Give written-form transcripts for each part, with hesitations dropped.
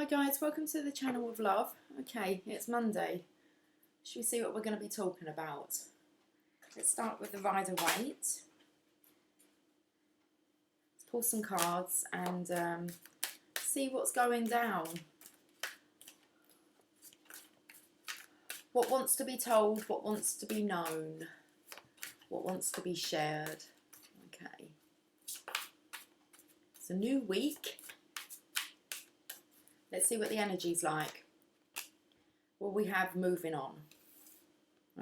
Hi guys, welcome to the channel of love. Okay, it's Monday. Should we see what we're going to be talking about? Let's start with the Rider-Waite. Let's pull some cards and see what's going down. What wants to be told, what wants to be known, what wants to be shared. Okay. It's a new week. Let's see what the energy's like. What we have moving on.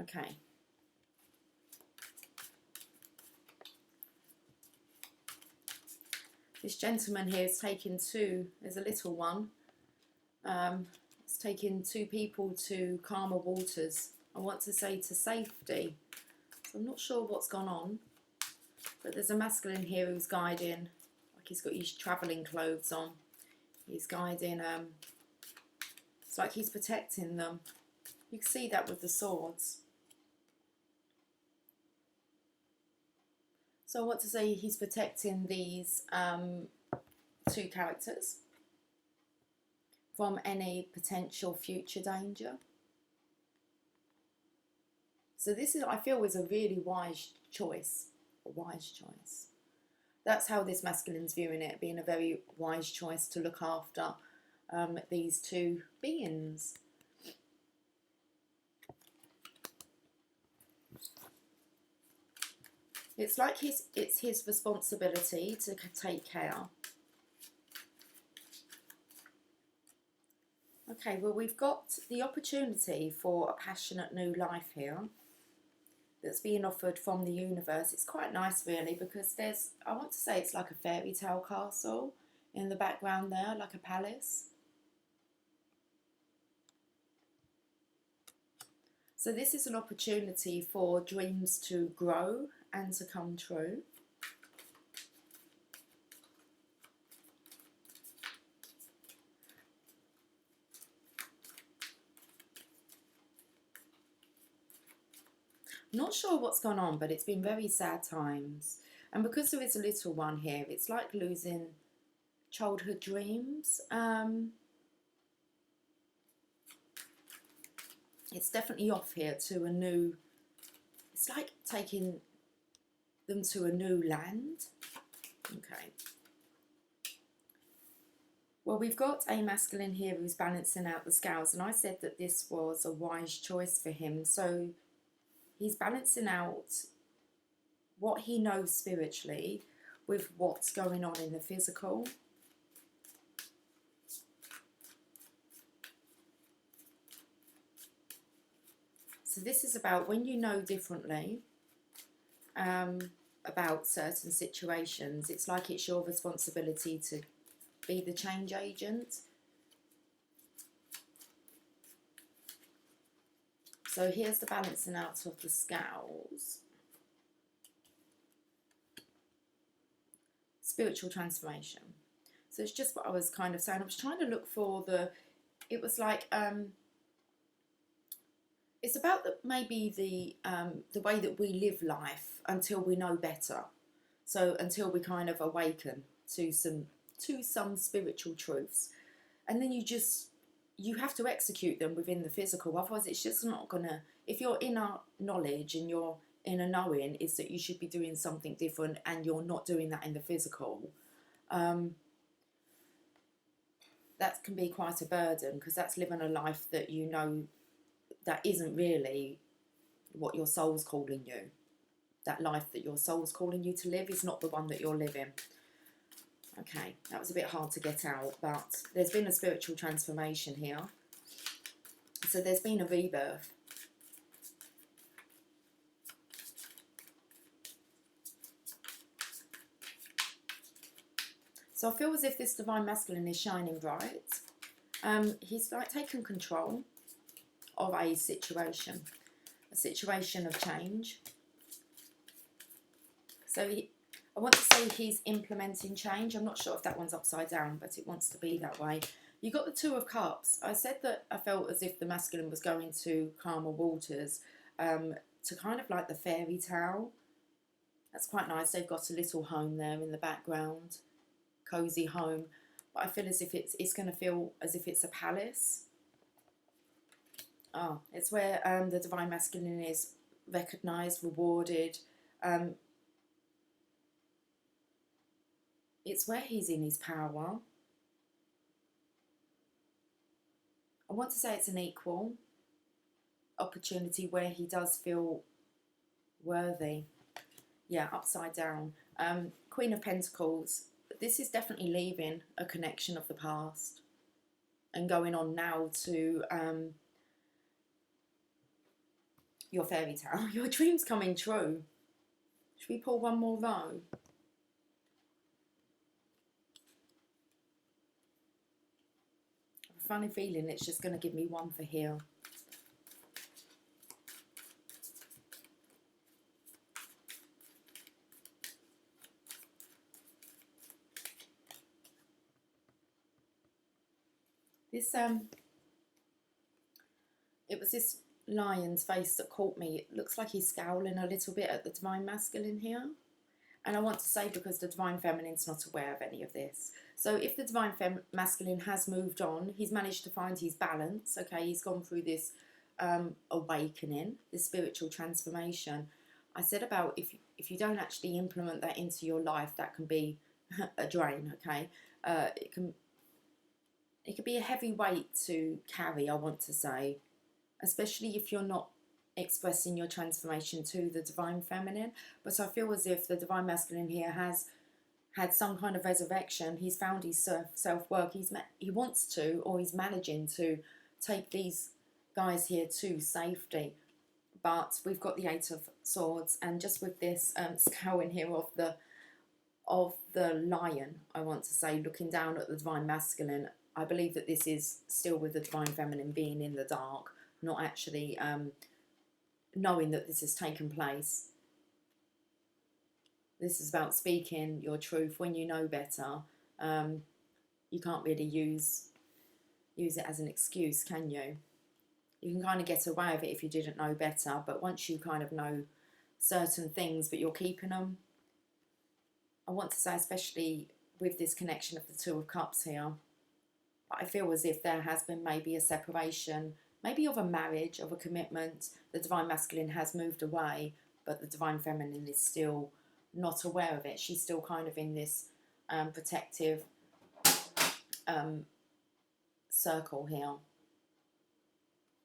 Okay. This gentleman here is taking two, there's a little one. It's taking two people to calmer waters. I want to say to safety. So I'm not sure what's gone on. But there's a masculine here who's guiding, like he's got his travelling clothes on. He's guiding, it's like he's protecting them. You can see that with the swords. So I want to say he's protecting these two characters from any potential future danger. So this is, I feel, is a really wise choice. A wise choice. That's how this masculine's viewing it, being a very wise choice to look after these two beings. It's like it's his responsibility to take care. Okay, well, we've got the opportunity for a passionate new life here that's being offered from the universe. It's quite nice, really, because there's, I want to say it's like a fairy tale castle in the background there, like a palace. So this is an opportunity for dreams to grow and to come true. Not sure what's gone on, but it's been very sad times. And because there is a little one here, it's like losing childhood dreams. It's definitely off here to a new, it's like taking them to a new land. Okay. Well, we've got a masculine here who's balancing out the scales, and I said that this was a wise choice for him. So he's balancing out what he knows spiritually with what's going on in the physical. So this is about when you know differently about certain situations, it's like it's your responsibility to be the change agent. So here's the balancing out of the scales. Spiritual transformation. So it's just what I was kind of saying. I was trying to look for the, it was like, it's about maybe the way that we live life until we know better. So until we kind of awaken to some spiritual truths. And then you have to execute them within the physical, otherwise it's just not gonna, if your inner knowledge and your inner knowing is that you should be doing something different and you're not doing that in the physical, that can be quite a burden, because that's living a life that you know that isn't really what your soul's calling you. That life that your soul's calling you to live is not the one that you're living. Okay, that was a bit hard to get out, but there's been a spiritual transformation here. So there's been a rebirth. So I feel as if this divine masculine is shining bright. He's like taken control of a situation of change. So I want to say he's implementing change. I'm not sure if that one's upside down, but it wants to be that way. You got the Two of Cups. I said that I felt as if the masculine was going to calmer waters, to kind of like the fairy tale. That's quite nice. They've got a little home there in the background, cozy home. but I feel as if it's going to feel as if it's a palace. Oh, it's where the divine masculine is recognized, rewarded. It's where he's in his power. I want to say it's an equal opportunity where he does feel worthy. Yeah, upside down. Queen of Pentacles. This is definitely leaving a connection of the past and going on now to your fairy tale. Your dreams coming true. Should we pull one more row? I have a funny feeling it's just going to give me one for here. This it was this lion's face that caught me. It looks like he's scowling a little bit at the divine masculine here. And I want to say, because the divine feminine's not aware of any of this. So if the divine masculine has moved on, he's managed to find his balance, okay? He's gone through this awakening, this spiritual transformation. I said about if you don't actually implement that into your life, that can be a drain, okay? It could be a heavy weight to carry, I want to say, especially if you're not expressing your transformation to the divine feminine. But I feel as if the divine masculine here has had some kind of resurrection. He's found his self-worth. He wants to, or he's managing to take these guys here to safety. But we've got the Eight of Swords, and just with this scale in here of the lion, I want to say, looking down at the divine masculine, I believe that this is still with the divine feminine being in the dark, not actually knowing that this has taken place. This is about speaking your truth when you know better. You can't really use it as an excuse, can you? You can kind of get away with it if you didn't know better, but once you kind of know certain things but you're keeping them, I want to say, especially with this connection of the Two of Cups here, I feel as if there has been maybe a separation, maybe of a marriage, of a commitment. The divine masculine has moved away, but the divine feminine is still not aware of it. She's still kind of in this protective circle here,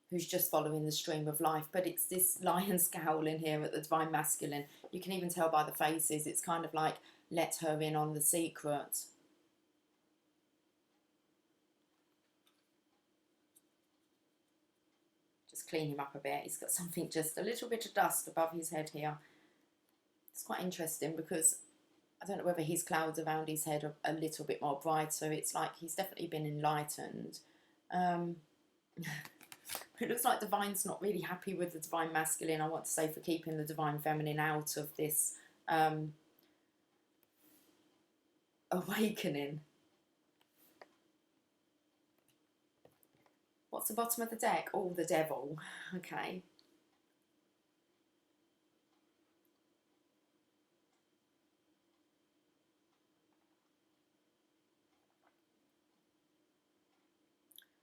who's just following the stream of life. But it's this lion scowling here at the divine masculine. You can even tell by the faces, it's kind of like, let her in on the secret. Just clean him up a bit. He's got something, just a little bit of dust above his head here. It's quite interesting because I don't know whether his clouds around his head are a little bit more bright, so it's like he's definitely been enlightened. It looks like Divine's not really happy with the divine masculine, I want to say, for keeping the divine feminine out of this awakening. What's the bottom of the deck? Oh, the devil. Okay.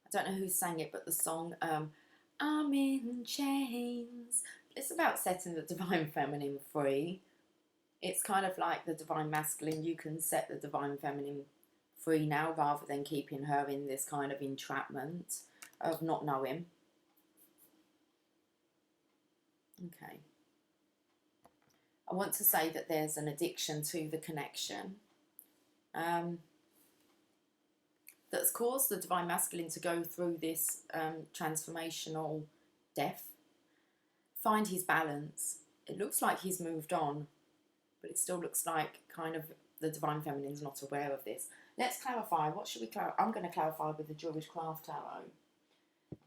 I don't know who sang it, but the song, I'm in chains. It's about setting the divine feminine free. It's kind of like the divine masculine. You can set the divine feminine free now, rather than keeping her in this kind of entrapment of not knowing. Okay. I want to say that there's an addiction to the connection that's caused the divine masculine to go through this transformational death, find his balance. It looks like he's moved on, but it still looks like kind of the divine feminine's not aware of this. Let's clarify. What should we clarify? I'm going to clarify with the Jewish Craft Tarot.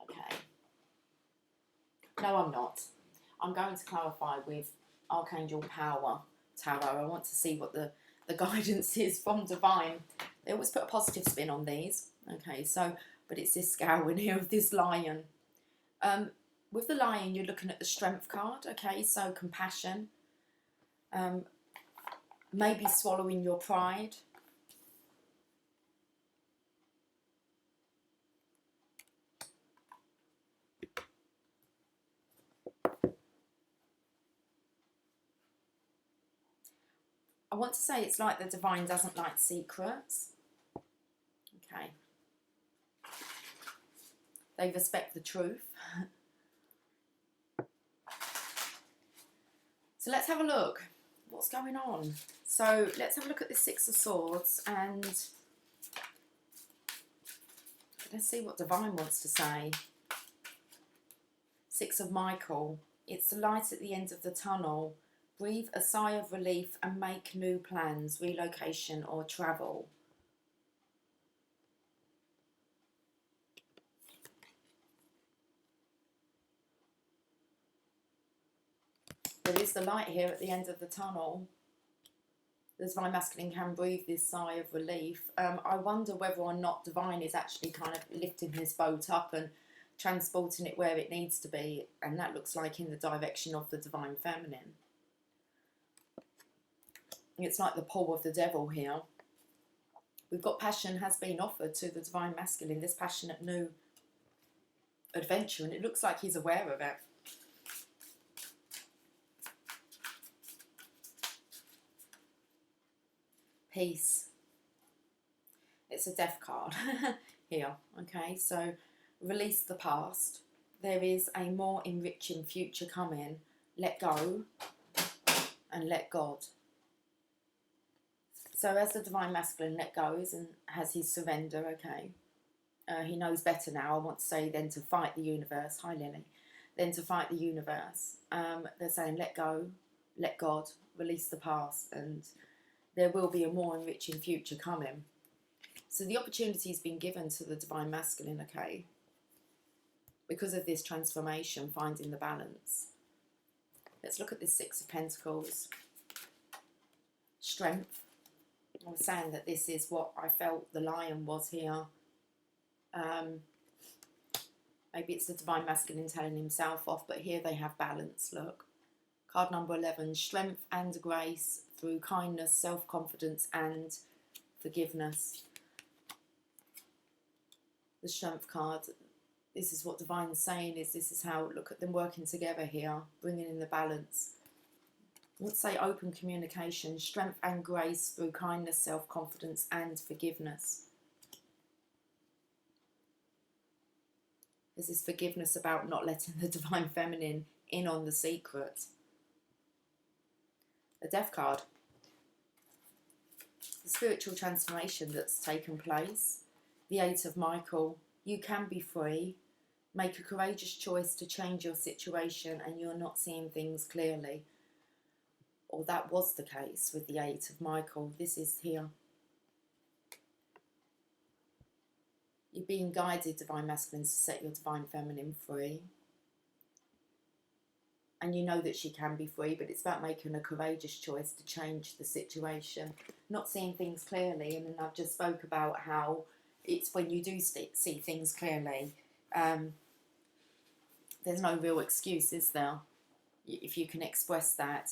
Okay. No, I'm not. I'm going to clarify with Archangel Power Tarot. I want to see what the guidance is from Divine. They always put a positive spin on these. Okay, so, but it's this scowling here of this lion. With the lion, you're looking at the Strength card. Okay, so compassion. Maybe swallowing your pride. I want to say it's like the divine doesn't like secrets. Okay. They respect the truth. So let's have a look. What's going on? So let's have a look at the Six of Swords and let's see what divine wants to say. Six of Michael. It's the light at the end of the tunnel. Breathe a sigh of relief and make new plans, relocation or travel. There is the light here at the end of the tunnel. The divine masculine can breathe this sigh of relief. I wonder whether or not divine is actually kind of lifting his boat up and transporting it where it needs to be, and that looks like in the direction of the divine feminine. It's like the pull of the devil here. We've got passion has been offered to the divine masculine, this passionate new adventure, and it looks like he's aware of it. Peace. It's a death card here. Okay, so release the past. There is a more enriching future coming. Let go and let God. So as the divine masculine let goes and has his surrender, okay, he knows better now, I want to say, than to fight the universe. Hi Lily. Than to fight the universe. They're saying let go, let God, release the past, and there will be a more enriching future coming. So the opportunity has been given to the divine masculine, okay, because of this transformation, finding the balance. Let's look at this Six of Pentacles. Strength. I was saying that this is what I felt the lion was here. Maybe it's the divine masculine telling himself off, but here they have balance, look. Card number 11, strength and grace through kindness, self-confidence and forgiveness. The strength card, this is what divine's saying, is this is how, look at them working together here, bringing in the balance. Let's say open communication, strength and grace through kindness, self-confidence and forgiveness. There's this forgiveness about not letting the divine feminine in on the secret. A death card. The spiritual transformation that's taken place. The Eight of Michael. You can be free. Make a courageous choice to change your situation and you're not seeing things clearly. Or that was the case with the Eight of Michael. This is here. You're being guided, divine masculine, to set your divine feminine free. And you know that she can be free, but it's about making a courageous choice to change the situation. Not seeing things clearly, and then I've just spoke about how it's when you do see things clearly, there's no real excuse, is there? If you can express that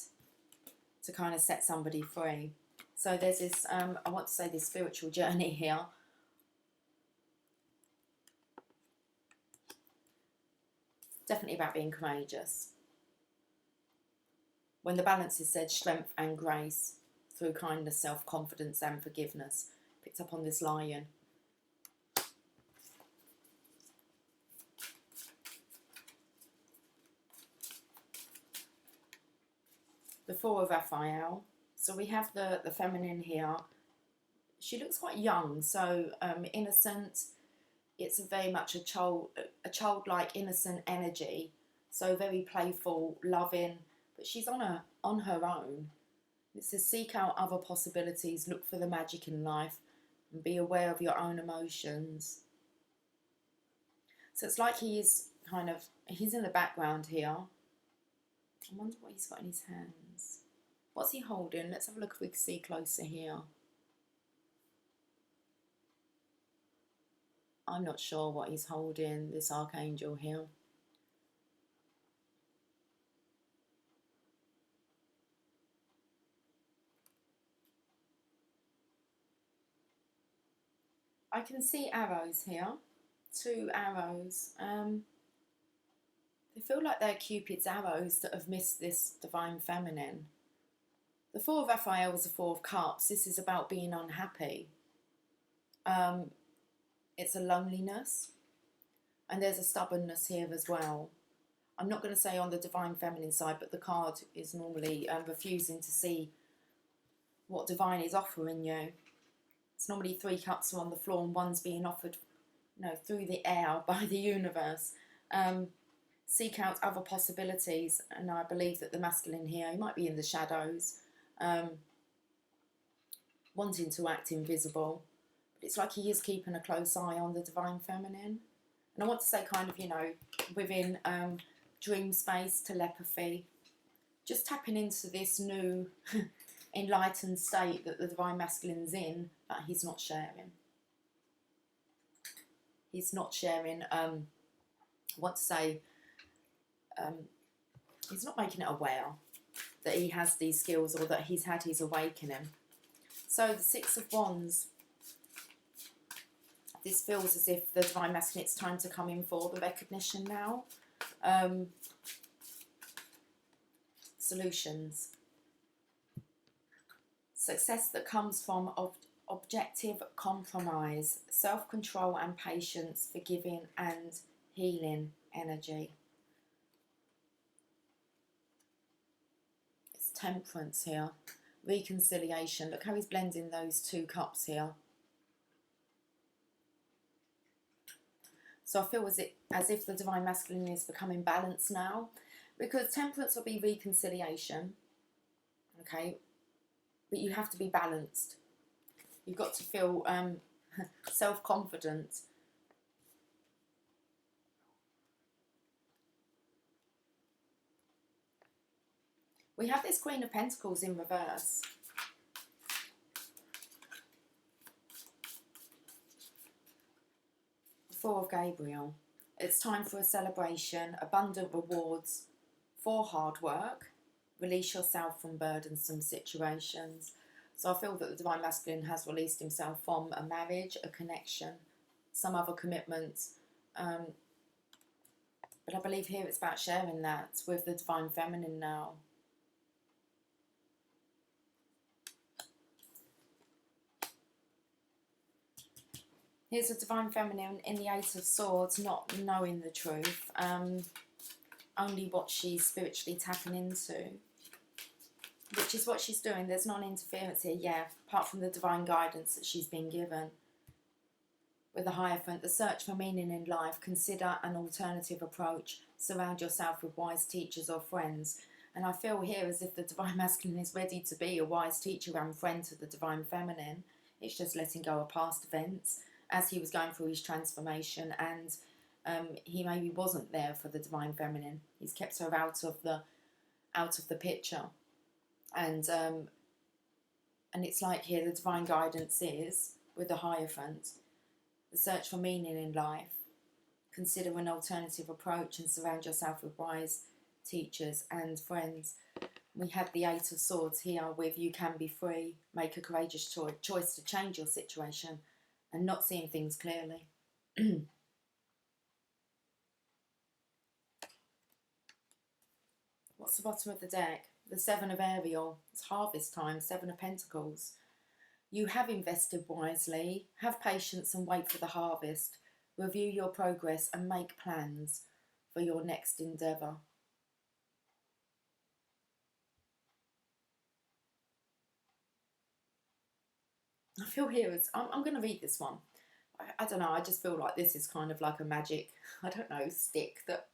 to kind of set somebody free. So there's this, I want to say, this spiritual journey here. Definitely about being courageous. When the balance is said, strength and grace through kindness, self-confidence and forgiveness. Picked up on this lion. The Four of Raphael. So we have the feminine here. She looks quite young, so innocent. It's very much a childlike, innocent energy. So very playful, loving, but she's on her own. It says seek out other possibilities, look for the magic in life, and be aware of your own emotions. So it's like he's in the background here. I wonder what he's got in his hands. What's he holding? Let's have a look if we can see closer here. I'm not sure what he's holding, this archangel here. I can see arrows here. 2 arrows. They feel like they're Cupid's arrows that have missed this divine feminine. The Four of Raphael is the Four of Cups. This is about being unhappy. It's a loneliness, and there's a stubbornness here as well. I'm not going to say on the Divine Feminine side, but the card is normally refusing to see what Divine is offering you. It's normally 3 cups are on the floor and one's being offered, through the air by the universe. Seek out other possibilities, and I believe that the masculine here, he might be in the shadows, wanting to act invisible, but it's like he is keeping a close eye on the Divine Feminine. And I want to say kind of, within dream space, telepathy, just tapping into this new enlightened state that the Divine Masculine's in, that he's not sharing. He's not sharing, I want to say, he's not making it aware that he has these skills or that he's had his awakening. So the Six of Wands, this feels as if the Divine Masculine, it's time to come in for the recognition now. Solutions. Success that comes from objective compromise, self-control and patience, forgiving and healing energy. It's temperance here. Reconciliation. Look how he's blending those 2 cups here. So I feel as if the Divine Masculine is becoming balanced now, because temperance will be reconciliation, okay, but you have to be balanced. You've got to feel self-confident. We have this Queen of Pentacles in reverse. The Four of Gabriel. It's time for a celebration, abundant rewards for hard work. Release yourself from burdensome situations. So I feel that the Divine Masculine has released himself from a marriage, a connection, some other commitments. But I believe here it's about sharing that with the Divine Feminine now. Here's a Divine Feminine in the Eight of Swords, not knowing the truth, only what she's spiritually tapping into, which is what she's doing. There's non-interference here, yeah, apart from the divine guidance that she's been given. With the Hierophant, the search for meaning in life, consider an alternative approach, surround yourself with wise teachers or friends. And I feel here as if the Divine Masculine is ready to be a wise teacher and friend to the Divine Feminine. It's just letting go of past events as he was going through his transformation, and he maybe wasn't there for the Divine Feminine. He's kept her out of the picture, and it's like here the divine guidance is with the Hierophant, the search for meaning in life, consider an alternative approach, and surround yourself with wise teachers and friends. We have the Eight of Swords here with you can be free, make a courageous choice to change your situation and not seeing things clearly. What's the bottom of the deck? The Seven of Ariel. It's harvest time, 7 of Pentacles. You have invested wisely, have patience and wait for the harvest. Review your progress and make plans for your next endeavour. I feel here, I'm going to read this one. I don't know, I just feel like this is kind of like a magic, I don't know, stick that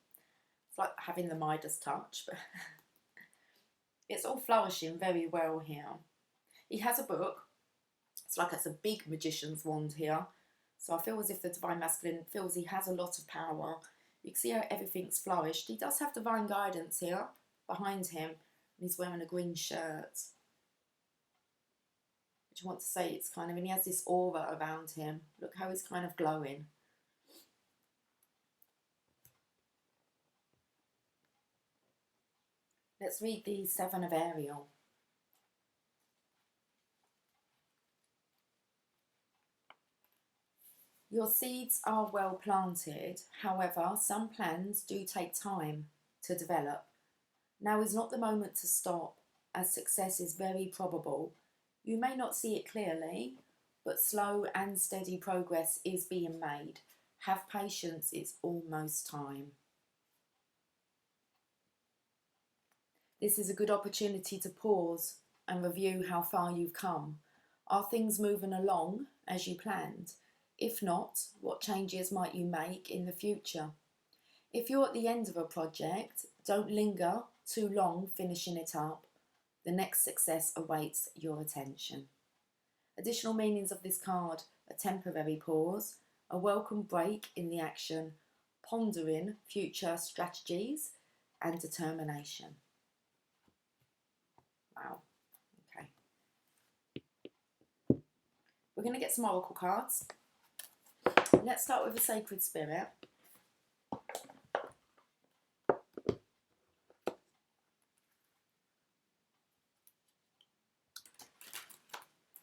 it's like having the Midas touch, but it's all flourishing very well here. He has a book. It's like it's a big magician's wand here. So I feel as if the Divine Masculine feels he has a lot of power. You can see how everything's flourished. He does have divine guidance here behind him, and he's wearing a green shirt. Which I want to say it's kind of, and he has this aura around him. Look how he's kind of glowing. Let's read the Seven of Ariel. Your seeds are well planted. However, some plans do take time to develop. Now is not the moment to stop as success is very probable. You may not see it clearly, but slow and steady progress is being made. Have patience, it's almost time. This is a good opportunity to pause and review how far you've come. Are things moving along as you planned? If not, what changes might you make in the future? If you're at the end of a project, don't linger too long finishing it up. The next success awaits your attention. Additional meanings of this card: a temporary pause, a welcome break in the action, pondering future strategies, and determination. Wow, okay. We're going to get some oracle cards. Let's start with the Sacred Spirit.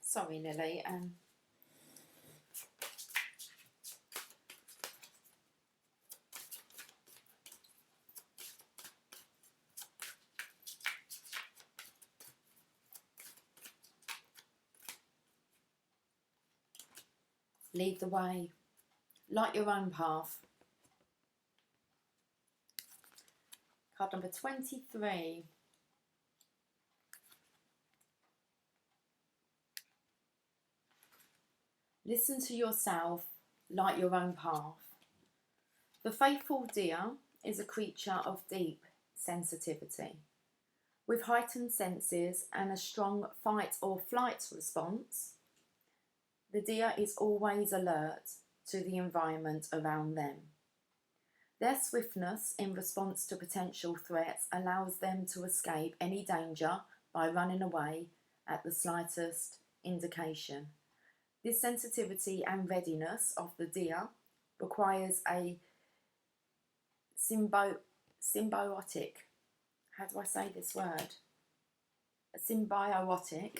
Sorry, Lily. Lead the way. Light your own path. Card number 23. Listen to yourself, light your own path. The faithful deer is a creature of deep sensitivity. With heightened senses and a strong fight or flight response, the deer is always alert to the environment around them. Their swiftness in response to potential threats allows them to escape any danger by running away at the slightest indication. This sensitivity and readiness of the deer requires a symbiotic, how do I say this word? A symbiotic,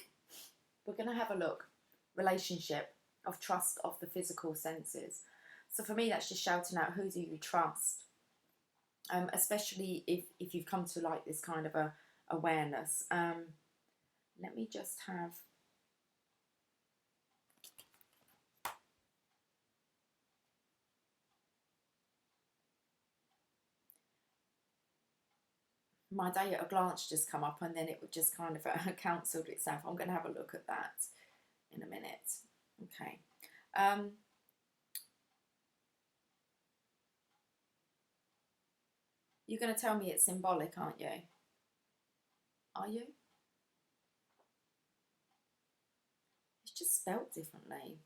we're going to have a look, relationship of trust of the physical senses. So for me, that's just shouting out, who do you trust? Especially if you've come to like this kind of a awareness. Let me just have... My day at a glance just come up, and then it would just kind of cancelled itself. I'm going to have a look at that in a minute. Okay. You're going to tell me it's symbolic, aren't you? Are you? It's just spelt differently.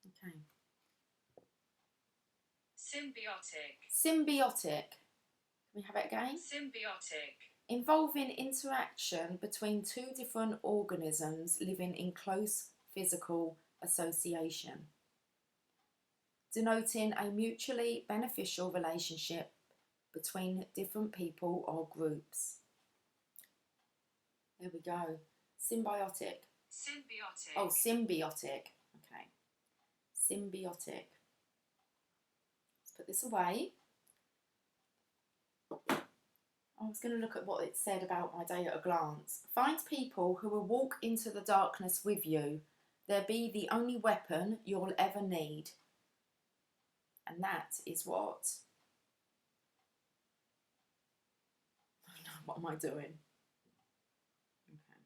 Okay. Symbiotic. Can we have it again? Symbiotic. Involving interaction between two different organisms living in close physical association, denoting a mutually beneficial relationship between different people or groups. There we go. Symbiotic. Symbiotic. Oh, symbiotic. Okay. Symbiotic. Let's put this away. I was going to look at what it said about my day at a glance. Find people who will walk into the darkness with you. They'll be the only weapon you'll ever need. And that is what... What am I doing? Okay.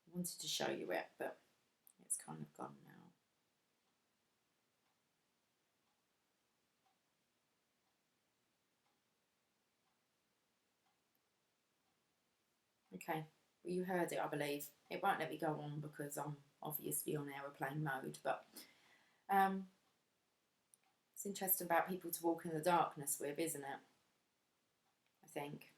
I wanted to show you it, but it's kind of gone now. Okay, well, you heard it, I believe. It won't let me go on because I'm obviously on aeroplane mode, but it's interesting about people to walk in the darkness with, isn't it? I think.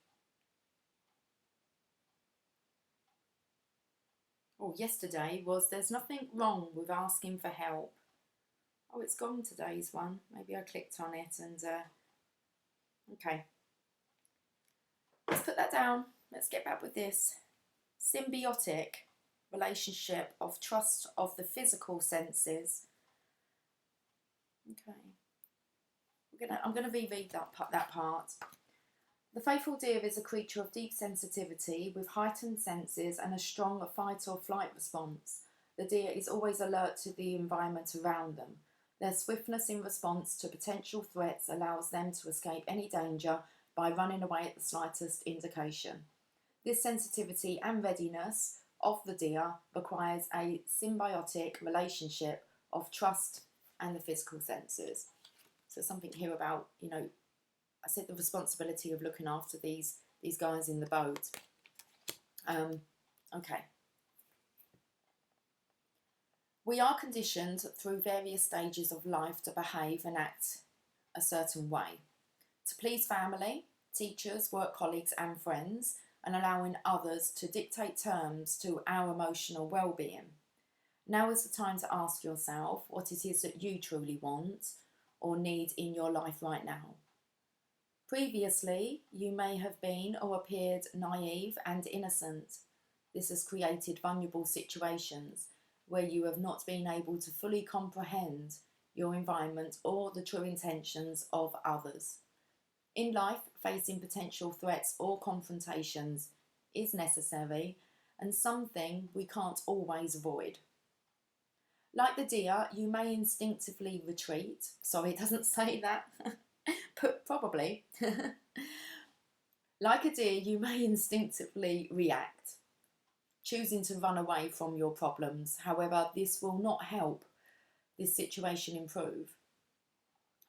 Oh, yesterday was there's nothing wrong with asking for help. Oh, it's gone, today's one. Maybe I clicked on it and... okay. Let's put that down. Let's get back with this. Symbiotic relationship of trust of the physical senses. Okay. I'm gonna reread that part. The faithful deer is a creature of deep sensitivity with heightened senses and a strong fight or flight response. The deer is always alert to the environment around them. Their swiftness in response to potential threats allows them to escape any danger by running away at the slightest indication. This sensitivity and readiness of the deer requires a symbiotic relationship of trust and the physical senses. So something here about, I said the responsibility of looking after these guys in the boat. Okay. We are conditioned through various stages of life to behave and act a certain way. To please family, teachers, work colleagues and friends, and allowing others to dictate terms to our emotional well-being. Now is the time to ask yourself what it is that you truly want or need in your life right now. Previously, you may have been or appeared naive and innocent. This has created vulnerable situations where you have not been able to fully comprehend your environment or the true intentions of others. In life, facing potential threats or confrontations is necessary and something we can't always avoid. Like the deer, you may instinctively retreat. Sorry, it doesn't say that, but probably. Like a deer, you may instinctively react, choosing to run away from your problems. However, this will not help this situation improve.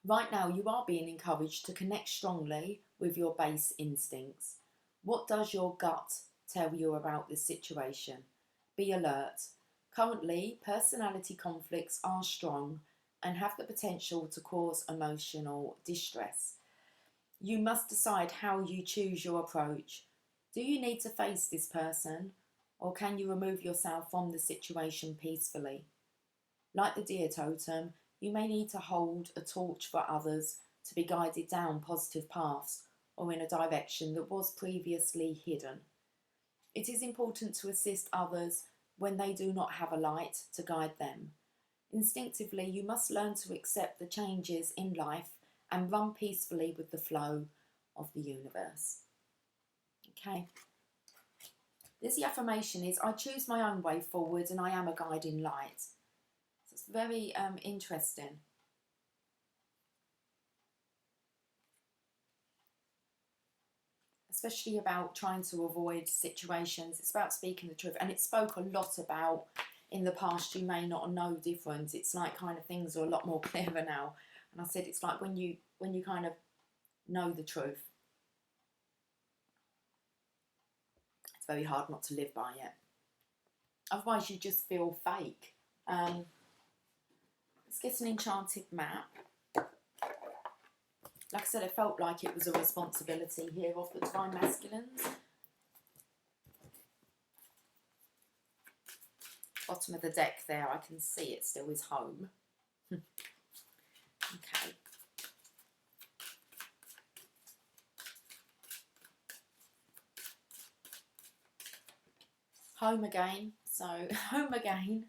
Right now, you are being encouraged to connect strongly with your base instincts. What does your gut tell you about this situation? Be alert. Currently, personality conflicts are strong and have the potential to cause emotional distress. You must decide how you choose your approach. Do you need to face this person, or can you remove yourself from the situation peacefully? Like the deer totem, you may need to hold a torch for others to be guided down positive paths or in a direction that was previously hidden. It is important to assist others when they do not have a light to guide them. Instinctively, you must learn to accept the changes in life and run peacefully with the flow of the universe. Okay. This affirmation is, I choose my own way forward and I am a guiding light. So it's very interesting. Especially about trying to avoid situations. It's about speaking the truth. And it spoke a lot about, in the past, you may not know different. It's like kind of things are a lot more clearer now. And I said it's like when you kind of know the truth. It's very hard not to live by it. Otherwise you just feel fake. Let's get an enchanted map. Like I said, I felt like it was a responsibility here of the Divine Masculines. Bottom of the deck there, I can see it still is home. Okay. Home again. So, home again,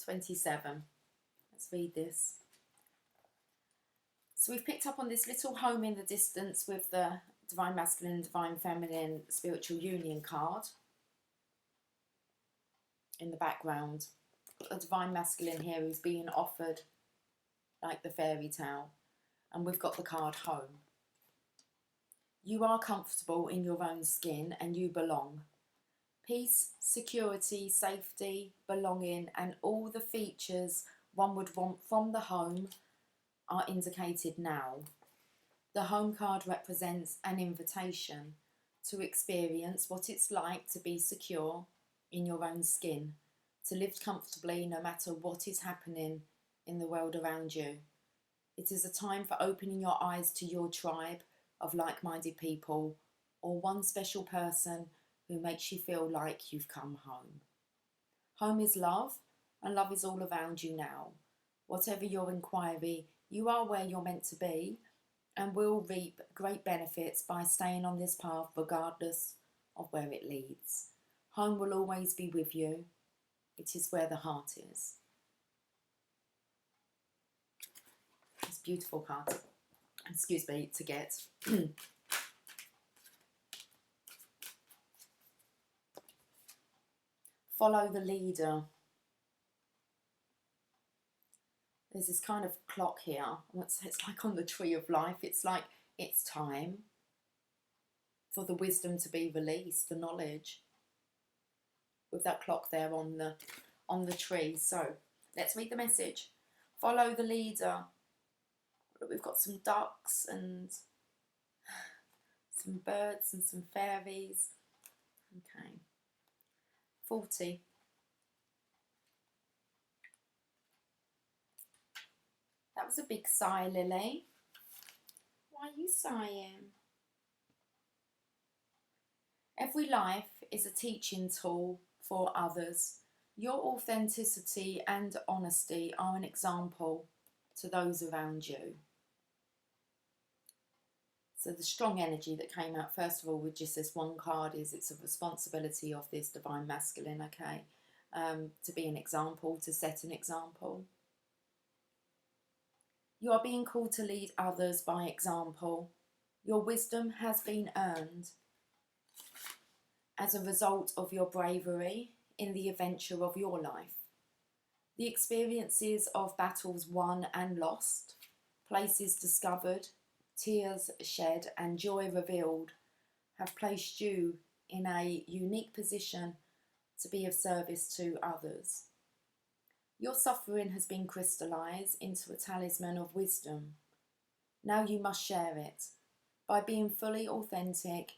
27. Let's read this. So we've picked up on this little home in the distance with the Divine Masculine, Divine Feminine Spiritual Union card in the background. A Divine Masculine here who's being offered like the fairy tale. And we've got the card home. You are comfortable in your own skin and you belong. Peace, security, safety, belonging and all the features one would want from the home are indicated now. The home card represents an invitation to experience what it's like to be secure in your own skin, to live comfortably no matter what is happening in the world around you. It is a time for opening your eyes to your tribe of like-minded people or one special person who makes you feel like you've come home. Home is love, and love is all around you now. Whatever your inquiry, you are where you're meant to be and will reap great benefits by staying on this path regardless of where it leads. Home will always be with you. It is where the heart is. It's a beautiful card. excuse me, to get. Follow the leader. There's this kind of clock here. It's like on the tree of life. It's like it's time for the wisdom to be released, the knowledge. With that clock there on the tree. So let's read the message. Follow the leader. We've got some ducks and some birds and some fairies. Okay. 40. That was a big sigh, Lily. Why are you sighing? Every life is a teaching tool for others. Your authenticity and honesty are an example to those around you. So the strong energy that came out, first of all, with just this one card is it's a responsibility of this divine masculine, okay, to be an example, to set an example. You are being called to lead others by example. Your wisdom has been earned as a result of your bravery in the adventure of your life. The experiences of battles won and lost, places discovered, tears shed and joy revealed have placed you in a unique position to be of service to others. Your suffering has been crystallized into a talisman of wisdom. Now you must share it. By being fully authentic,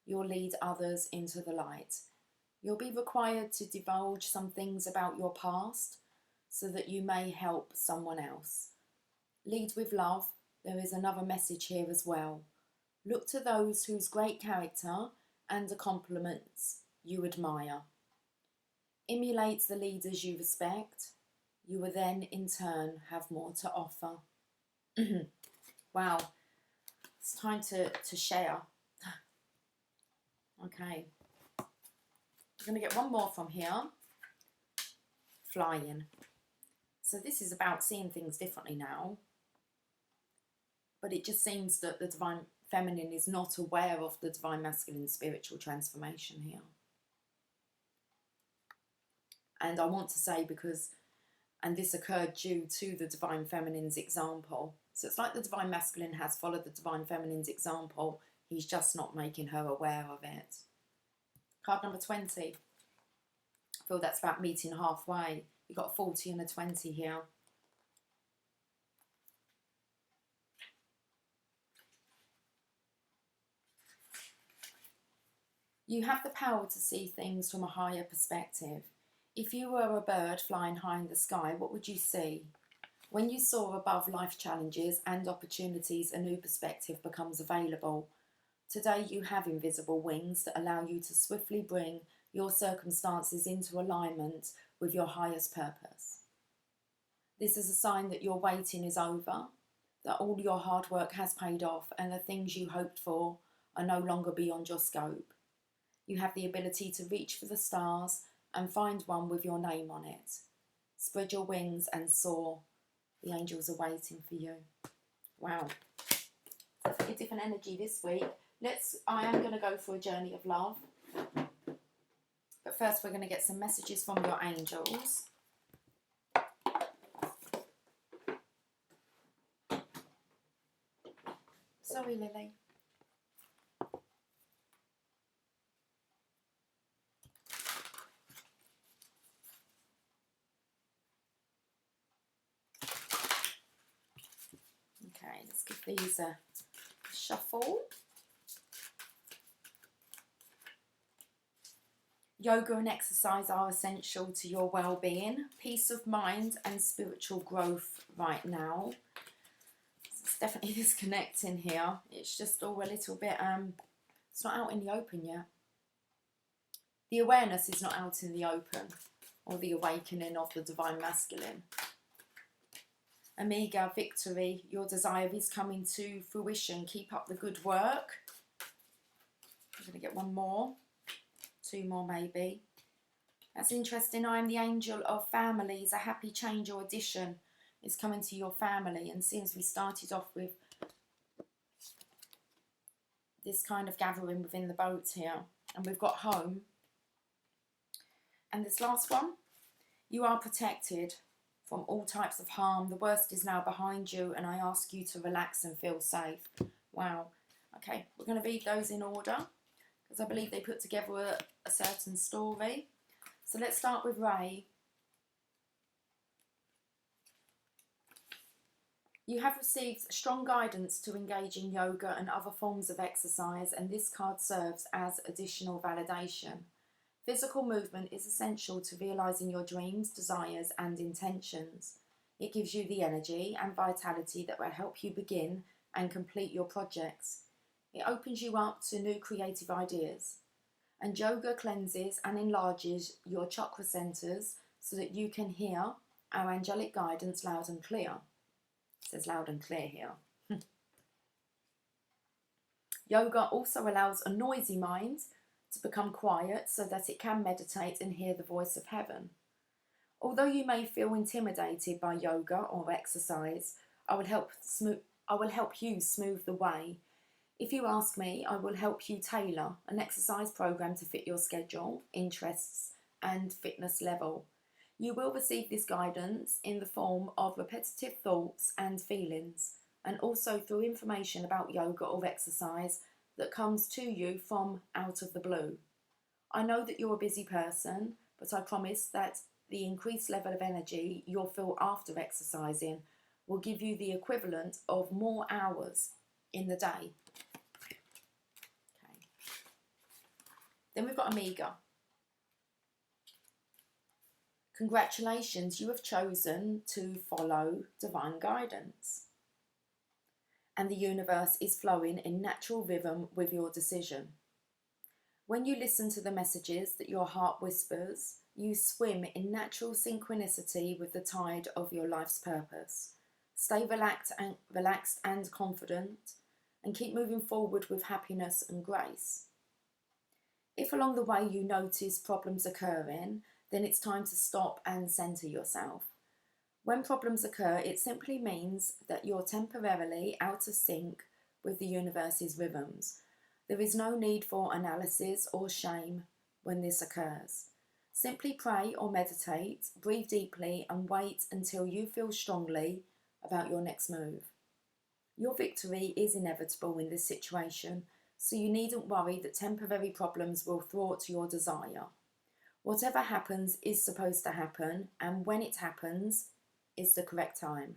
you'll lead others into the light. You'll be required to divulge some things about your past so that you may help someone else. Lead with love. There is another message here as well. Look to those whose great character and accomplishments you admire. Emulate the leaders you respect. You will then in turn have more to offer. Wow, it's time to share. Okay, I'm going to get one more from here. Flying. So this is about seeing things differently now. But it just seems that the divine feminine is not aware of the divine masculine spiritual transformation here. And I want to say because, and this occurred due to the divine feminine's example. So it's like the divine masculine has followed the divine feminine's example. He's just not making her aware of it. Card number 20. I feel that's about meeting halfway. You've got a 40 and a 20 here. You have the power to see things from a higher perspective. If you were a bird flying high in the sky, what would you see? When you soar above life challenges and opportunities, a new perspective becomes available. Today you have invisible wings that allow you to swiftly bring your circumstances into alignment with your highest purpose. This is a sign that your waiting is over, that all your hard work has paid off, and the things you hoped for are no longer beyond your scope. You have the ability to reach for the stars and find one with your name on it. Spread your wings and soar. The angels are waiting for you. Wow. Definitely a different energy this week. I am going to go for a journey of love. But first we're going to get some messages from your angels. Sorry, Lily. Okay, let's give these a shuffle. Yoga and exercise are essential to your well-being, peace of mind and spiritual growth right now. It's definitely disconnecting here. It's just all a little bit, it's not out in the open yet. The awareness is not out in the open, or the awakening of the divine masculine. Amiga, victory, your desire is coming to fruition. Keep up the good work. I'm going to get one more. 2 more maybe. That's interesting. I am the angel of families. A happy change or addition is coming to your family. And since we started off with this kind of gathering within the boat here. And we've got home. And this last one, you are protected from all types of harm. The worst is now behind you, and I ask you to relax and feel safe. Wow. Okay, we're going to read those in order, because I believe they put together a certain story. So let's start with Ray. You have received strong guidance to engage in yoga and other forms of exercise, and this card serves as additional validation. Physical movement is essential to realising your dreams, desires and intentions. It gives you the energy and vitality that will help you begin and complete your projects. It opens you up to new creative ideas. And yoga cleanses and enlarges your chakra centres so that you can hear our angelic guidance loud and clear. It says loud and clear here. Yoga also allows a noisy mind to become quiet so that it can meditate and hear the voice of heaven. Although you may feel intimidated by yoga or exercise, I will help you smooth the way. If you ask me, I will help you tailor an exercise program to fit your schedule, interests and fitness level. You will receive this guidance in the form of repetitive thoughts and feelings, and also through information about yoga or exercise that comes to you from out of the blue. I know that you're a busy person, but I promise that the increased level of energy you'll feel after exercising will give you the equivalent of more hours in the day. Okay. Then we've got Amiga. Congratulations, you have chosen to follow divine guidance. And the universe is flowing in natural rhythm with your decision. When you listen to the messages that your heart whispers, you swim in natural synchronicity with the tide of your life's purpose. Stay relaxed and confident, and keep moving forward with happiness and grace. If along the way you notice problems occurring, then it's time to stop and centre yourself. When problems occur, it simply means that you're temporarily out of sync with the universe's rhythms. There is no need for analysis or shame when this occurs. Simply pray or meditate, breathe deeply and wait until you feel strongly about your next move. Your victory is inevitable in this situation, so you needn't worry that temporary problems will thwart your desire. Whatever happens is supposed to happen, and when it happens, is the correct time.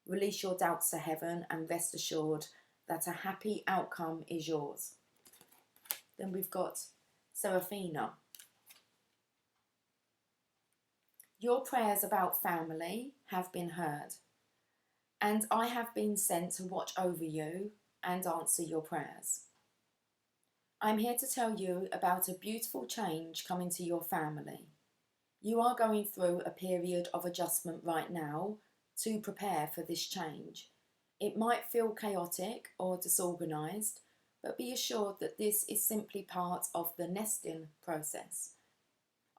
Release your doubts to heaven and rest assured that a happy outcome is yours. Then we've got Serafina. Your prayers about family have been heard, and I have been sent to watch over you and answer your prayers. I'm here to tell you about a beautiful change coming to your family. You are going through a period of adjustment right now to prepare for this change. It might feel chaotic or disorganised, but be assured that this is simply part of the nesting process.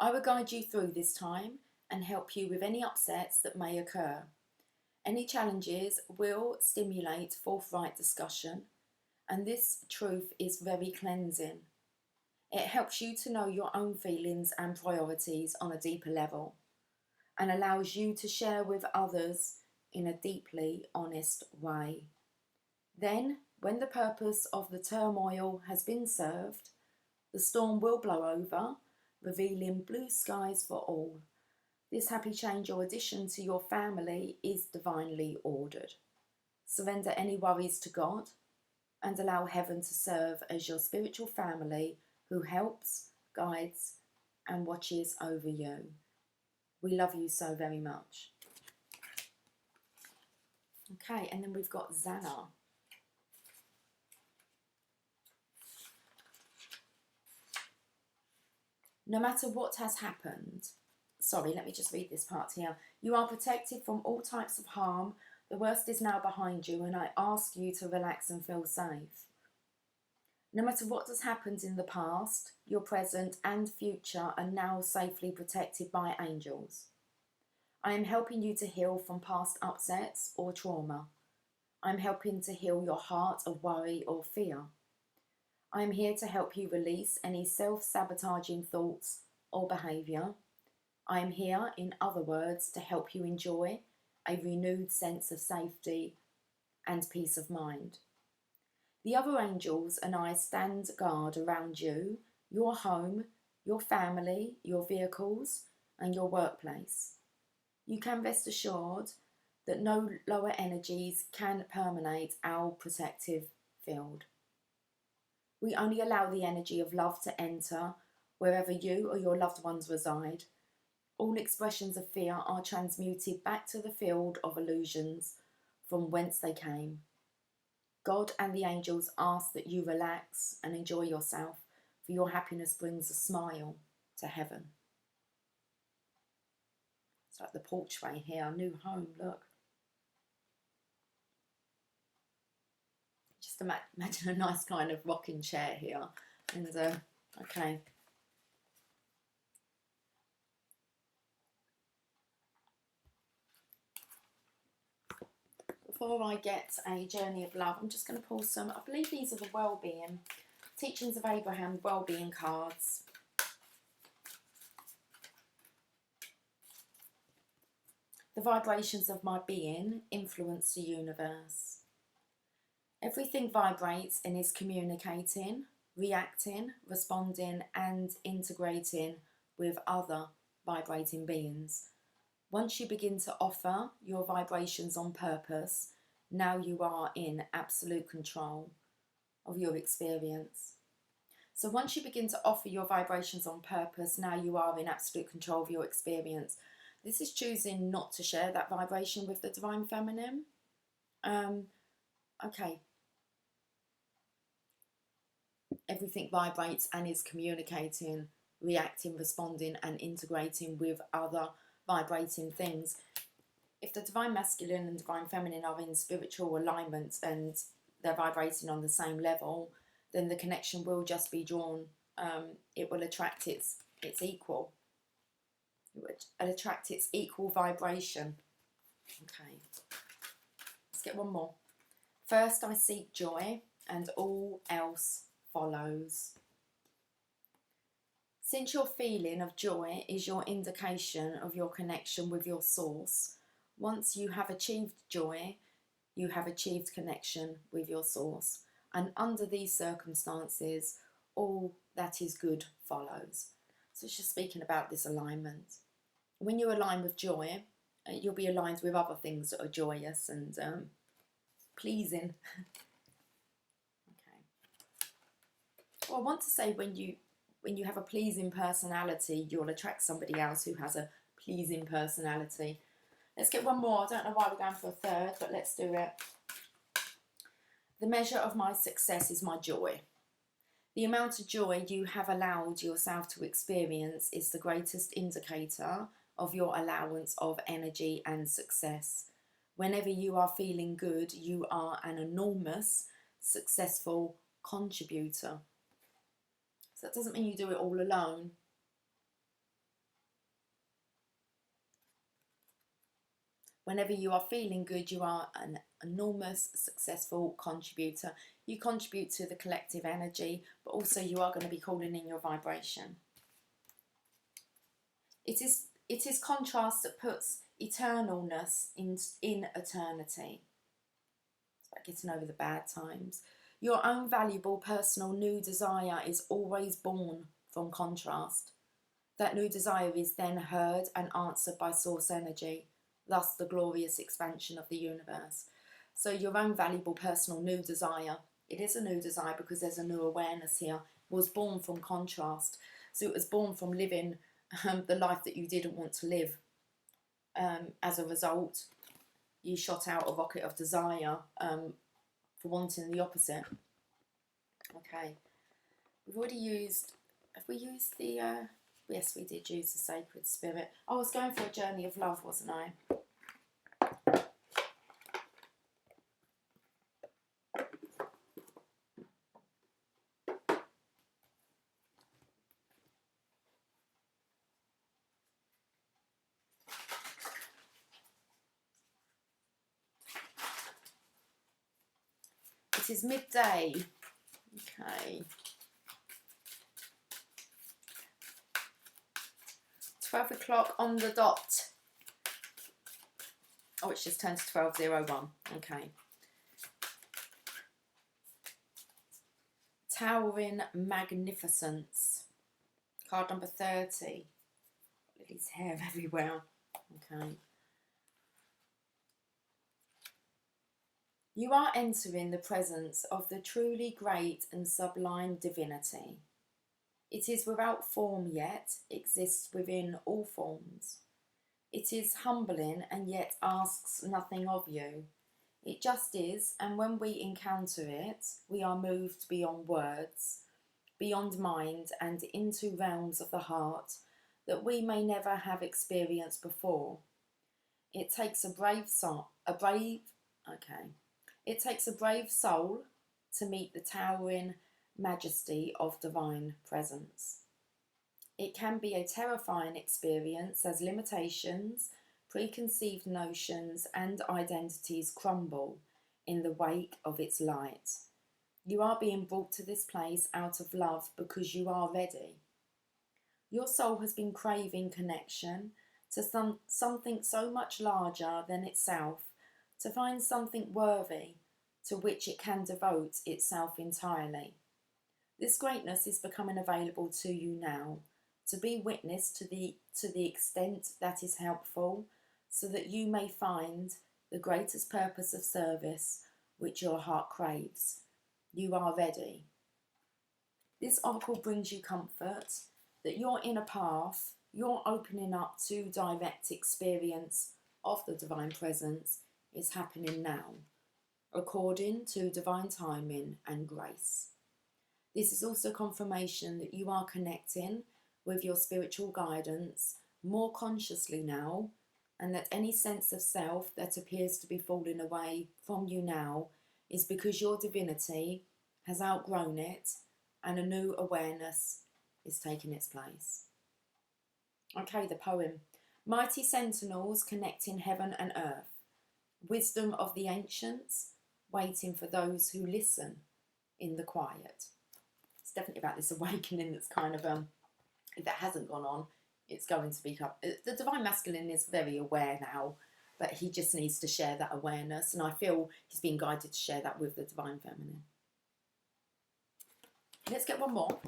I will guide you through this time and help you with any upsets that may occur. Any challenges will stimulate forthright discussion, and this truth is very cleansing. It helps you to know your own feelings and priorities on a deeper level, and allows you to share with others in a deeply honest way. Then, when the purpose of the turmoil has been served, the storm will blow over, revealing blue skies for all. This happy change or addition to your family is divinely ordered. Surrender any worries to God and allow heaven to serve as your spiritual family who helps, guides and watches over you. We love you so very much. Okay, and then we've got Zana. No matter what has happened, sorry, let me just read this part here. You are protected from all types of harm. The worst is now behind you, and I ask you to relax and feel safe. No matter what has happened in the past, your present and future are now safely protected by angels. I am helping you to heal from past upsets or trauma. I am helping to heal your heart of worry or fear. I am here to help you release any self-sabotaging thoughts or behaviour. I am here, in other words, to help you enjoy a renewed sense of safety and peace of mind. The other angels and I stand guard around you, your home, your family, your vehicles, and your workplace. You can rest assured that no lower energies can permeate our protective field. We only allow the energy of love to enter wherever you or your loved ones reside. All expressions of fear are transmuted back to the field of illusions from whence they came. God and the angels ask that you relax and enjoy yourself, for your happiness brings a smile to heaven. It's like the porchway here, our new home, look. Just imagine a nice kind of rocking chair here. And, okay. Before I get a journey of love, I'm just going to pull some, I believe these are the well-being, Teachings of Abraham well-being cards. The vibrations of my being influence the universe. Everything vibrates and is communicating, reacting, responding and integrating with other vibrating beings. Once you begin to offer your vibrations on purpose, now you are in absolute control of your experience. So once you begin to offer your vibrations on purpose, now you are in absolute control of your experience. This is choosing not to share that vibration with the Divine Feminine. Okay. Everything vibrates and is communicating, reacting, responding and integrating with other vibrating things. If the Divine Masculine and Divine Feminine are in spiritual alignment and they're vibrating on the same level, then the connection will just be drawn. It will attract its equal. It will attract its equal vibration. Okay. Let's get one more. First I seek joy and all else follows. Since your feeling of joy is your indication of your connection with your source, once you have achieved joy, you have achieved connection with your source. And under these circumstances, all that is good follows. So it's just speaking about this alignment. When you align with joy, you'll be aligned with other things that are joyous and pleasing. Okay. Well, I want to say when you have a pleasing personality, you'll attract somebody else who has a pleasing personality. Let's get one more. I don't know why we're going for a third, but let's do it. The measure of my success is my joy. The amount of joy you have allowed yourself to experience is the greatest indicator of your allowance of energy and success. Whenever you are feeling good, you are an enormous, successful contributor. So that doesn't mean you do it all alone. Whenever you are feeling good, you are an enormous, successful contributor. You contribute to the collective energy, but also you are going to be calling in your vibration. It is contrast that puts eternalness in eternity. It's about getting over the bad times. Your own valuable personal new desire is always born from contrast. That new desire is then heard and answered by source energy, thus the glorious expansion of the universe. So your own valuable personal new desire, it is a new desire because there's a new awareness here, was born from contrast. So it was born from living the life that you didn't want to live. As a result, you shot out a rocket of desire for wanting the opposite. Okay, we've already used, have we used the, yes we did use the Sacred Spirit. I was going for a journey of love, wasn't I? It is midday. Okay. 12 o'clock on the dot. Oh, it's just turned to 12:01. Okay. Towering Magnificence. Card number 30. Lily's hair everywhere. Okay. You are entering the presence of the truly great and sublime divinity. It is without form yet, exists within all forms. It is humbling and yet asks nothing of you. It just is, and when we encounter it, we are moved beyond words, beyond mind, and into realms of the heart that we may never have experienced before. It takes a brave soul, It takes a brave soul to meet the towering majesty of divine presence. It can be a terrifying experience as limitations, preconceived notions, and identities crumble in the wake of its light. You are being brought to this place out of love because you are ready. Your soul has been craving connection to something so much larger than itself, to find something worthy to which it can devote itself entirely. This greatness is becoming available to you now, to be witness to the extent that is helpful, so that you may find the greatest purpose of service which your heart craves. You are ready. This oracle brings you comfort that your inner path, your opening up to direct experience of the divine presence, is happening now, according to divine timing and grace. This is also confirmation that you are connecting with your spiritual guidance more consciously now, and that any sense of self that appears to be falling away from you now is because your divinity has outgrown it and a new awareness is taking its place. Okay, the poem. Mighty sentinels connecting heaven and earth. Wisdom of the ancients, waiting for those who listen in the quiet. It's definitely about this awakening that's kind of, if it hasn't gone on, it's going to become... The divine masculine is very aware now, but he just needs to share that awareness, and I feel he's being guided to share that with the divine feminine. Let's get one more.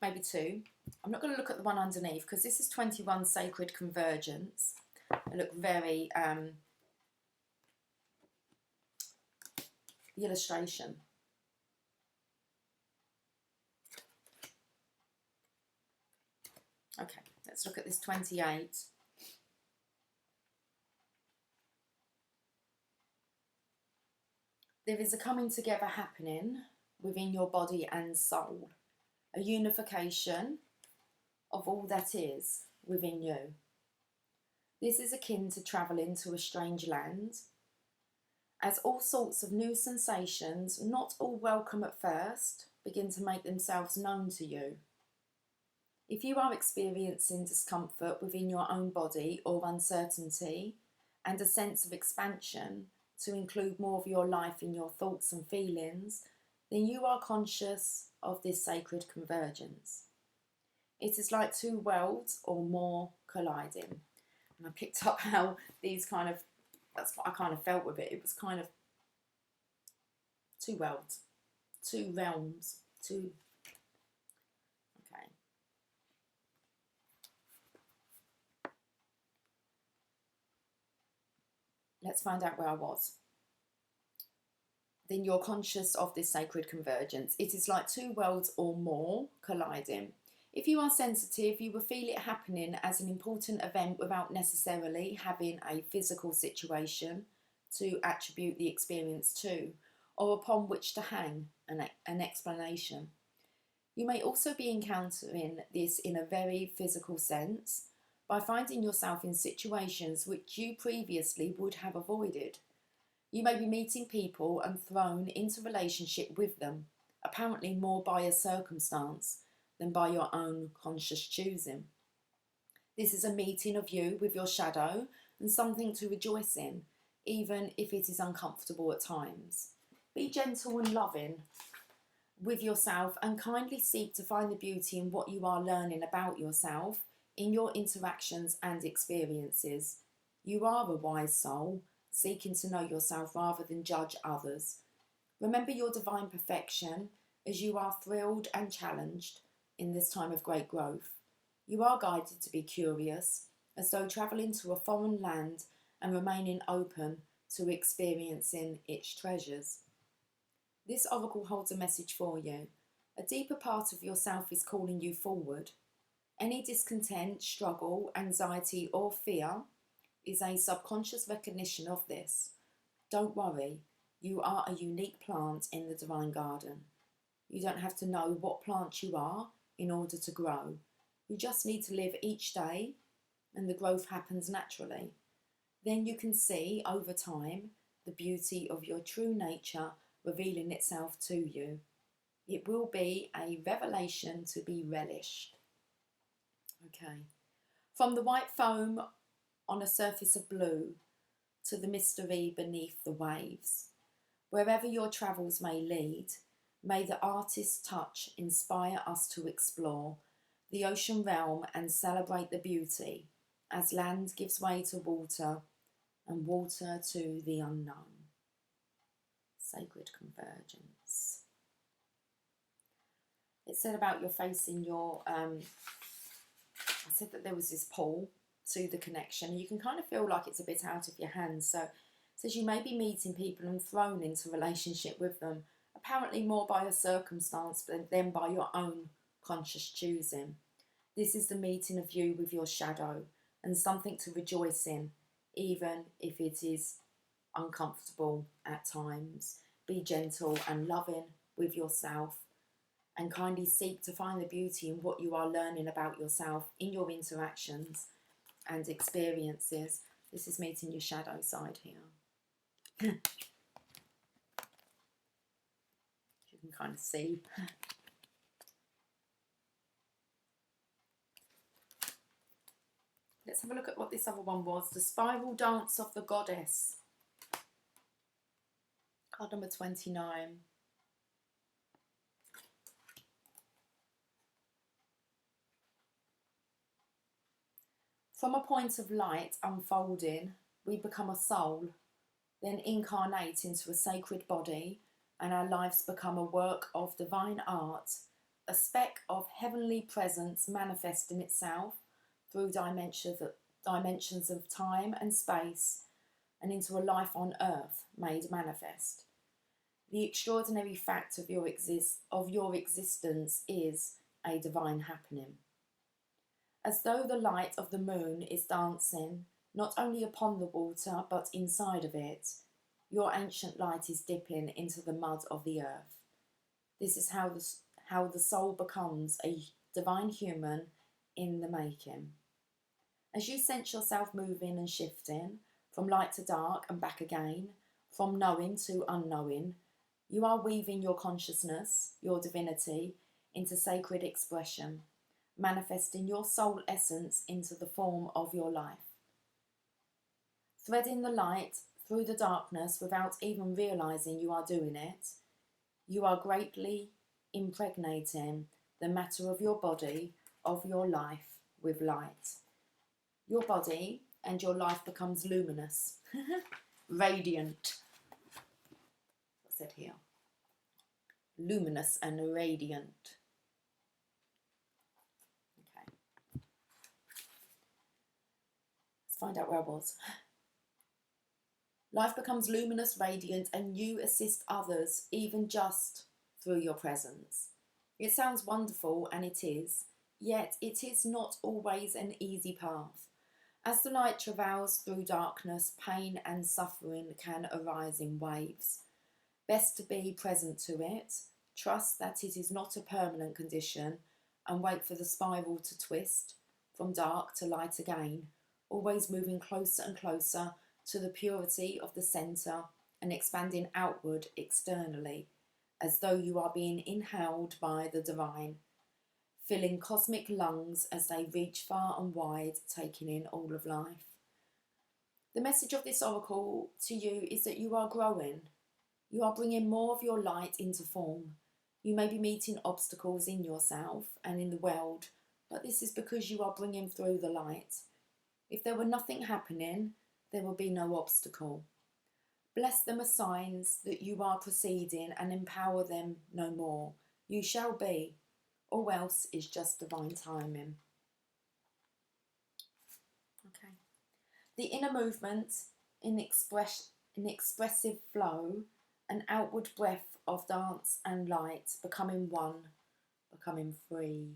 Maybe two. I'm not going to look at the one underneath because this is 21 Sacred Convergence. They look very... the illustration. Okay, let's look at this 28. There is a coming together happening within your body and soul, a unification of all that is within you. This is akin to travelling to a strange land, as all sorts of new sensations, not all welcome at first, begin to make themselves known to you. If you are experiencing discomfort within your own body or uncertainty, and a sense of expansion to include more of your life in your thoughts and feelings, then you are conscious of this sacred convergence. It is like two worlds or more colliding. And I picked up how these kind of, that's what I kind of felt with it. It was kind of two worlds, two realms, two... Okay. Let's find out where I was. Then you're conscious of this sacred convergence. It is like two worlds or more colliding. If you are sensitive, you will feel it happening as an important event without necessarily having a physical situation to attribute the experience to, or upon which to hang an explanation. You may also be encountering this in a very physical sense by finding yourself in situations which you previously would have avoided. You may be meeting people and thrown into relationship with them, apparently more by a circumstance than by your own conscious choosing. This is a meeting of you with your shadow and something to rejoice in, even if it is uncomfortable at times. Be gentle and loving with yourself and kindly seek to find the beauty in what you are learning about yourself in your interactions and experiences. You are a wise soul, seeking to know yourself rather than judge others. Remember your divine perfection as you are thrilled and challenged in this time of great growth. You are guided to be curious, as though travelling to a foreign land and remaining open to experiencing its treasures. This oracle holds a message for you. A deeper part of yourself is calling you forward. Any discontent, struggle, anxiety, or fear is a subconscious recognition of this. Don't worry, you are a unique plant in the divine garden. You don't have to know what plant you are in order to grow. You just need to live each day, and the growth happens naturally. Then you can see, over time, the beauty of your true nature revealing itself to you. It will be a revelation to be relished. Okay. From the white foam on a surface of blue to the mystery beneath the waves. Wherever your travels may lead, may the artist's touch inspire us to explore the ocean realm and celebrate the beauty as land gives way to water and water to the unknown. Sacred convergence. It said about your facing your, I said that there was this pull to the connection. You can kind of feel like it's a bit out of your hands. So it says you may be meeting people and thrown into relationship with them, apparently more by a circumstance than by your own conscious choosing. This is the meeting of you with your shadow and something to rejoice in, even if it is uncomfortable at times. Be gentle and loving with yourself and kindly seek to find the beauty in what you are learning about yourself in your interactions and experiences. This is meeting your shadow side here. You can kind of see. Let's have a look at what this other one was. The Spiral Dance of the Goddess. Card number 29. From a point of light unfolding, we become a soul, then incarnate into a sacred body, and our lives become a work of divine art, a speck of heavenly presence manifesting itself through dimensions of time and space, and into a life on earth made manifest. The extraordinary fact of your existence is a divine happening. As though the light of the moon is dancing, not only upon the water, but inside of it, your ancient light is dipping into the mud of the earth. This is how the soul becomes a divine human in the making. As you sense yourself moving and shifting, from light to dark and back again, from knowing to unknowing, you are weaving your consciousness, your divinity, into sacred expression, manifesting your soul essence into the form of your life. Threading the light through the darkness without even realizing you are doing it, you are greatly impregnating the matter of your body, of your life, with light. Your body and your life becomes luminous, radiant. What's that here? Luminous and radiant. Okay. Let's find out where I was. Life becomes luminous, radiant, and you assist others, even just through your presence. It sounds wonderful, and it is, yet it is not always an easy path. As the light travels through darkness, pain and suffering can arise in waves. Best to be present to it, trust that it is not a permanent condition, and wait for the spiral to twist from dark to light again, always moving closer and closer to the purity of the centre and expanding outward externally, as though you are being inhaled by the divine, filling cosmic lungs as they reach far and wide, taking in all of life. The message of this oracle to you is that you are growing. You are bringing more of your light into form. You may be meeting obstacles in yourself and in the world, but this is because you are bringing through the light. If there were nothing happening, there will be no obstacle. Bless them as signs that you are proceeding and empower them no more. You shall be. All else is just divine timing. Okay. The inner movement in expressive flow, an outward breath of dance and light, becoming one, becoming free.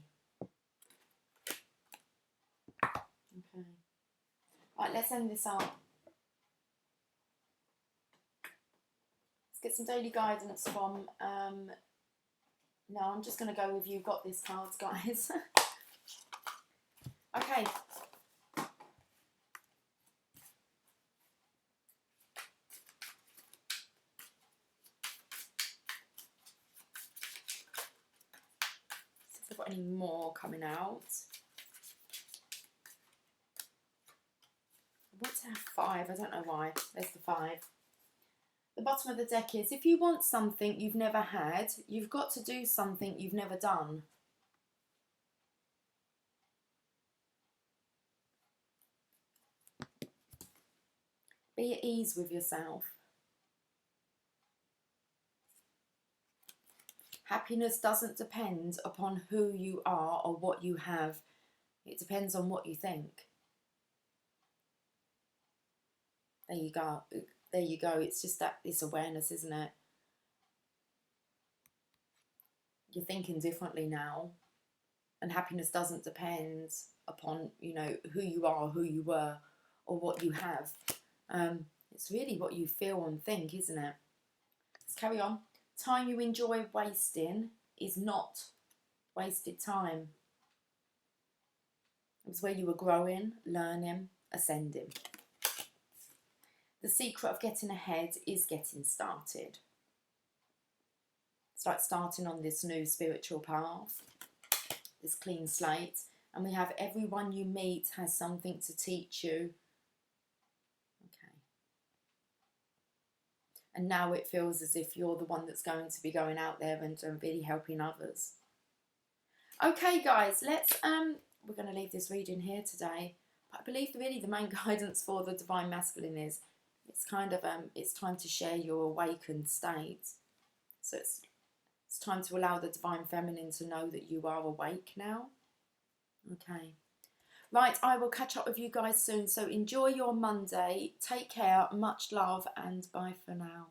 Okay. Right, let's end this up. Let's get some daily guidance from, no, I'm just going to go with You Got This cards, guys. Okay. See if I've got any more coming out. I want to have 5, I don't know why. There's the 5. The bottom of the deck is, if you want something you've never had, you've got to do something you've never done. Be at ease with yourself. Happiness doesn't depend upon who you are or what you have. It depends on what you think. There you go. There you go. It's just that, this awareness, isn't it? You're thinking differently now. And happiness doesn't depend upon, you know, who you are, who you were, or what you have. It's really what you feel and think, isn't it? Let's carry on. Time you enjoy wasting is not wasted time. It was where you were growing, learning, ascending. The secret of getting ahead is getting started. It's like starting on this new spiritual path, this clean slate. And we have everyone you meet has something to teach you. Okay. And now it feels as if you're the one that's going to be going out there and really helping others. Okay, guys, we're going to leave this reading here today. But I believe really the main guidance for the Divine Masculine is it's kind of, it's time to share your awakened state. So it's time to allow the Divine Feminine to know that you are awake now. Okay. Right, I will catch up with you guys soon. So enjoy your Monday. Take care, much love, and bye for now.